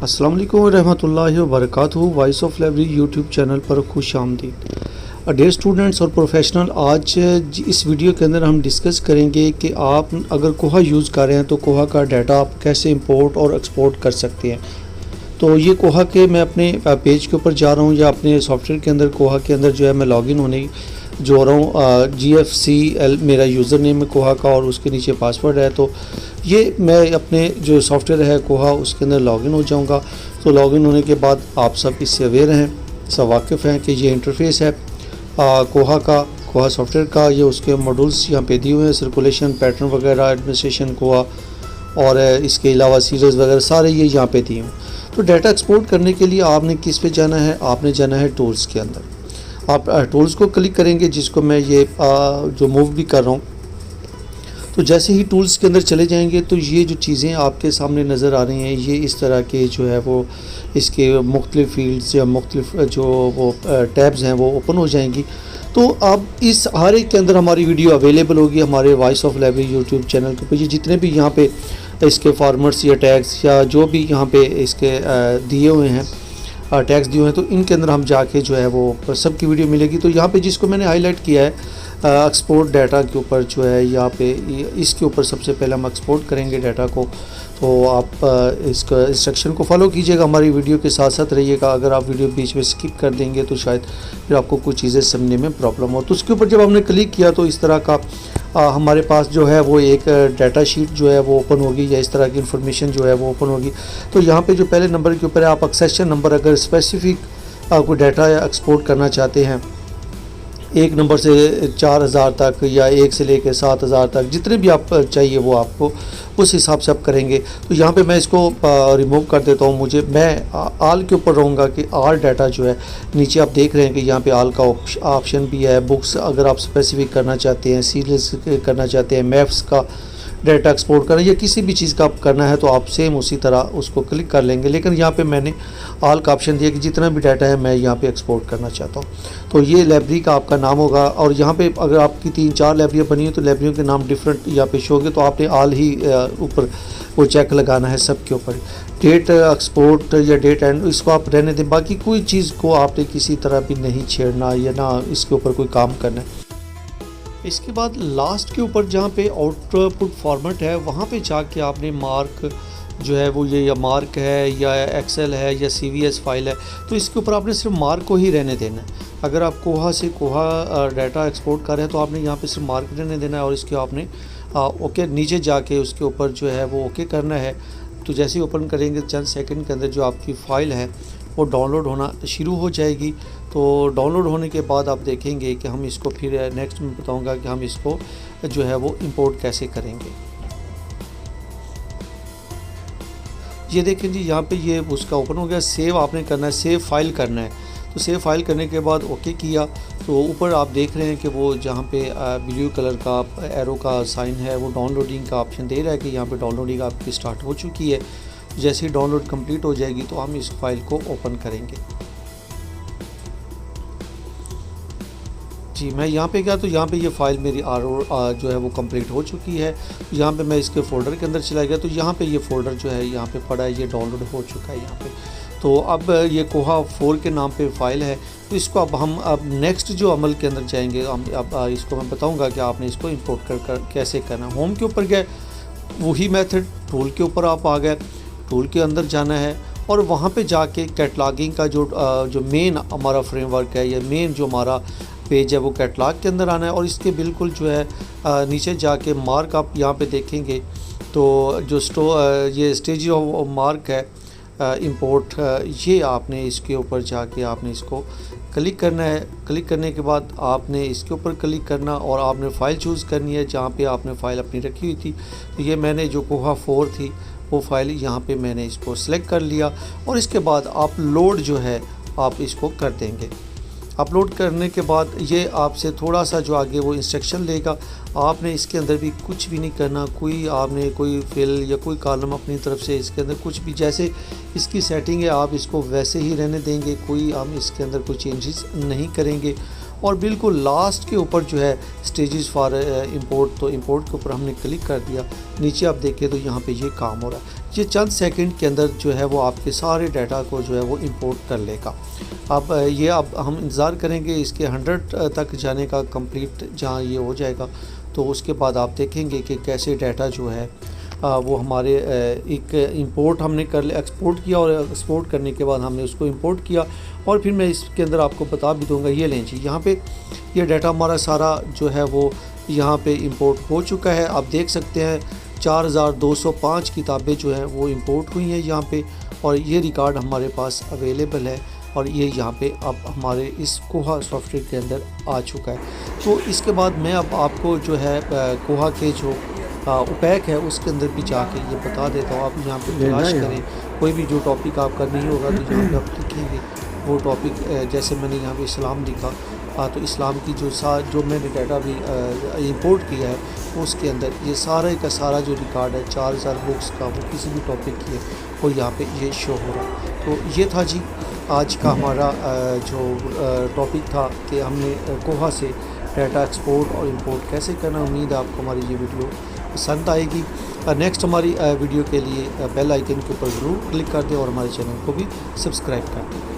अस्सलाम वालेकुम रहमतुल्लाहि व बरकातहू। Voice of library YouTube channel पर खुश आमदीद। डियर स्टूडेंट्स और प्रोफेशनल, आज इस वीडियो के अंदर हम डिस्कस करेंगे कि आप अगर कोहा यूज़ कर रहे हैं तो कोहा का डाटा आप कैसे इंपोर्ट और एक्सपोर्ट कर सकते हैं। तो ये कोहा के मैं अपने पेज के ऊपर जा रहा हूँ या अपने सॉफ्टवेयर के अंदर कोहा के अंदर जो है मैं लॉगिन होने जो रहा हूँ। GFCL मेरा यूज़र नेम है कोहा का और उसके नीचे पासवर्ड है। तो ये मैं अपने जो सॉफ्टवेयर है कोहा उसके अंदर लॉगिन हो जाऊंगा। तो लॉगिन होने के बाद आप सब इससे अवेयर हैं, सब वाकिफ़ हैं कि ये इंटरफेस है कोहा का, कोहा सॉफ्टवेयर का। ये उसके मॉड्यूल्स यहाँ पे दिए हुए हैं, सर्कुलेशन, पैटर्न वगैरह, एडमिनिस्ट्रेशन कोहा और इसके अलावा सीरीज़ वगैरह सारे ये यहाँ पे दिए हैं। तो डाटा एक्सपोर्ट करने के लिए आपने किस पे जाना है, आपने जाना है टूल्स के अंदर। आप टूल्स को क्लिक करेंगे, जिसको मैं ये जो मूव भी कर रहा हूँ। तो जैसे ही टूल्स के अंदर चले जाएंगे तो ये जो चीज़ें आपके सामने नज़र आ रही हैं, ये इस तरह के जो है वो इसके मुख्तलिफ़ फील्ड्स या मुख्तलिफ़ जो वो टैब्स हैं वो ओपन हो जाएंगी। तो अब इस हर एक के अंदर हमारी वीडियो अवेलेबल होगी हमारे voice of library YouTube channel के ऊपर। ये जितने भी यहाँ पे इसके फार्मेट्स या टैग्स या जो भी यहाँ पे इसके दिए हुए हैं टैग्स दिए हुए हैं, तो इनके अंदर हम जाके जो है वो सबकी वीडियो मिलेगी। तो यहाँ पे जिसको मैंने हाईलाइट किया है एक्सपोर्ट डाटा के ऊपर जो है यहाँ पे इसके ऊपर सबसे पहले हम एक्सपोर्ट करेंगे डाटा को। तो आप इसका इंस्ट्रक्शन को फॉलो कीजिएगा, हमारी वीडियो के साथ साथ रहिएगा। अगर आप वीडियो बीच में स्किप कर देंगे तो शायद फिर आपको कुछ चीज़ें समझने में प्रॉब्लम हो। तो उसके ऊपर जब हमने क्लिक किया तो इस तरह का हमारे पास जो है वो एक डाटा शीट जो है वो ओपन होगी या इस तरह की इन्फॉर्मेशन जो है वो ओपन होगी। तो यहाँ पे जो पहले नंबर के ऊपर है आप एक्सेशन नंबर, अगर स्पेसिफिक कोई डाटा एक्सपोर्ट करना चाहते हैं 1 नंबर से 4000 तक या 1 से लेकर 7000 तक, जितने भी आप चाहिए वो आपको उस हिसाब से आप करेंगे। तो यहाँ पे मैं इसको रिमूव कर देता हूँ। मैं आल के ऊपर रहूँगा कि आल डाटा जो है, नीचे आप देख रहे हैं कि यहाँ पे आल का ऑप्शन भी है। बुक्स अगर आप स्पेसिफिक करना चाहते हैं, सीरीज करना चाहते हैं, मैप्स का डाटा एक्सपोर्ट करना या किसी भी चीज़ का आप करना है तो आप सेम उसी तरह उसको क्लिक कर लेंगे। लेकिन यहाँ पे मैंने आल का ऑप्शन दिया कि जितना भी डाटा है मैं यहाँ पे एक्सपोर्ट करना चाहता हूँ। तो ये लाइब्रेरी का आपका नाम होगा और यहाँ पे अगर आपकी 3-4 लाइब्रेरियाँ बनी हो तो लाइब्रेरियों के नाम डिफरेंट यहाँ पे शो होंगे। तो आपने आल ही ऊपर वो चेक लगाना है सब के ऊपर। डेट एक्सपोर्ट या डेट एंड इसको आप रहने दें, बाकी कोई चीज़ को आपने किसी तरह भी नहीं छेड़ना या ना इसके ऊपर कोई काम करना है। इसके बाद लास्ट के ऊपर जहाँ पे आउटपुट फॉर्मेट है वहाँ पे जाके आपने मार्क जो है वो ये या मार्क है या एक्सेल है या CVS फाइल है, तो इसके ऊपर आपने सिर्फ मार्क को ही रहने देना है। अगर आप कोहा से कोहा डाटा एक्सपोर्ट कर रहे हैं तो आपने यहाँ पे सिर्फ मार्क रहने देना है और इसके आपने ओके नीचे जाके उसके ऊपर जो है वो ओके करना है। तो जैसे ही ओपन करेंगे चंद सेकंड के अंदर जो आपकी फ़ाइल है वो डाउनलोड होना शुरू हो जाएगी। तो डाउनलोड होने के बाद आप देखेंगे कि हम इसको फिर नेक्स्ट में बताऊंगा कि हम इसको जो है वो इंपोर्ट कैसे करेंगे। ये देखें जी, यहाँ पे ये उसका ओपन हो गया। सेव आपने करना है, सेव फाइल करना है। तो सेव फाइल करने के बाद ओके किया तो ऊपर आप देख रहे हैं कि वो जहाँ पे ब्लू कलर का एरो का साइन है वो डाउनलोडिंग का ऑप्शन दे रहा है कि यहाँ पे डाउनलोडिंग आपकी स्टार्ट हो चुकी है। जैसे ही डाउनलोड कंप्लीट हो जाएगी तो हम इस फाइल को ओपन करेंगे। जी मैं यहाँ पे गया तो यहाँ पे ये फ़ाइल मेरी जो है वो कंप्लीट हो चुकी है। यहाँ पे मैं इसके फ़ोल्डर के अंदर चला गया तो यहाँ पे ये फ़ोल्डर जो है यहाँ पे पड़ा है, ये डाउनलोड हो चुका है यहाँ पे। तो अब ये कोहा 4 के नाम पे फ़ाइल है। तो इसको अब नेक्स्ट जो अमल के अंदर जाएंगे, हम अब इसको मैं बताऊँगा कि आपने इसको इम्पोर्ट कर कैसे करना। होम के ऊपर गए, वही मेथड, टूल के ऊपर आप आ गए, टूल के अंदर जाना है और वहाँ पे जाके कैटलॉगिंग का जो मेन हमारा फ्रेमवर्क है या मेन जो हमारा पेज है वो कैटलॉग के अंदर आना है। और इसके बिल्कुल जो है नीचे जाके मार्क आप यहाँ पे देखेंगे तो जो ये स्टेज ऑफ मार्क है इंपोर्ट, ये आपने इसके ऊपर जाके आपने इसको क्लिक करना है। क्लिक करने के बाद आपने इसके ऊपर क्लिक करना और आपने फ़ाइल चूज़ करनी है जहाँ पे आपने फ़ाइल अपनी रखी हुई थी। तो ये मैंने जो कोहा 4 थी वो फाइल यहाँ पे मैंने इसको सिलेक्ट कर लिया और इसके बाद अपलोड जो है आप इसको कर देंगे। अपलोड करने के बाद ये आपसे थोड़ा सा जो आगे वो इंस्ट्रक्शन लेगा। आपने इसके अंदर भी कुछ भी नहीं करना, आपने कोई फिल या कोई कॉलम अपनी तरफ से इसके अंदर कुछ भी, जैसे इसकी सेटिंग है आप इसको वैसे ही रहने देंगे। हम इसके अंदर कोई चेंजेस नहीं करेंगे। और बिल्कुल लास्ट के ऊपर जो है स्टेजेस फॉर इंपोर्ट, तो इंपोर्ट के ऊपर हमने क्लिक कर दिया। नीचे आप देखें तो यहाँ पे ये काम हो रहा है। ये चंद सेकंड के अंदर जो है वो आपके सारे डाटा को जो है वो इंपोर्ट कर लेगा। अब हम इंतज़ार करेंगे इसके 100 तक जाने का कंप्लीट जहाँ ये हो जाएगा, तो उसके बाद आप देखेंगे कि कैसे डाटा जो है वो हमारे एक इंपोर्ट हमने कर लिया, एक्सपोर्ट किया, और एक्सपोर्ट करने के बाद हमने उसको इंपोर्ट किया। और फिर मैं इसके अंदर आपको बता भी दूंगा। ये लें जी, यहाँ पे ये डाटा हमारा सारा जो है वो यहाँ पे इंपोर्ट हो चुका है। आप देख सकते हैं 4205 किताबें जो हैं वो इंपोर्ट हुई हैं यहाँ पे, और ये रिकॉर्ड हमारे पास अवेलेबल है, और ये यहाँ पे अब हमारे इस कोहा सॉफ्टवेयर के अंदर आ चुका है। तो इसके बाद मैं अब आपको जो है कोहा के जो उपैक है उसके अंदर भी जाके ये बता देता हूँ। आप यहाँ पे तलाश करें, कोई भी जो टॉपिक आपका नहीं होगा तो यहाँ पे आप लिखेंगे वो टॉपिक, जैसे मैंने यहाँ पे इस्लाम लिखा, तो इस्लाम की जो मैंने डाटा भी इंपोर्ट किया है उसके अंदर ये सारे का सारा जो रिकॉर्ड है 4000 बुक्स का, वो किसी भी टॉपिक की है वो यहाँ पे ये शो हो रहा है। तो ये था जी आज का हमारा जो टॉपिक था कि हमने कोहा से डाटा एक्सपोर्ट और इंपोर्ट कैसे करना। उम्मीद है आपको हमारी ये वीडियो पसंद आएगी। नेक्स्ट हमारी वीडियो के लिए बेल आइकन के ऊपर ज़रूर क्लिक कर दें और हमारे चैनल को भी सब्सक्राइब कर दें।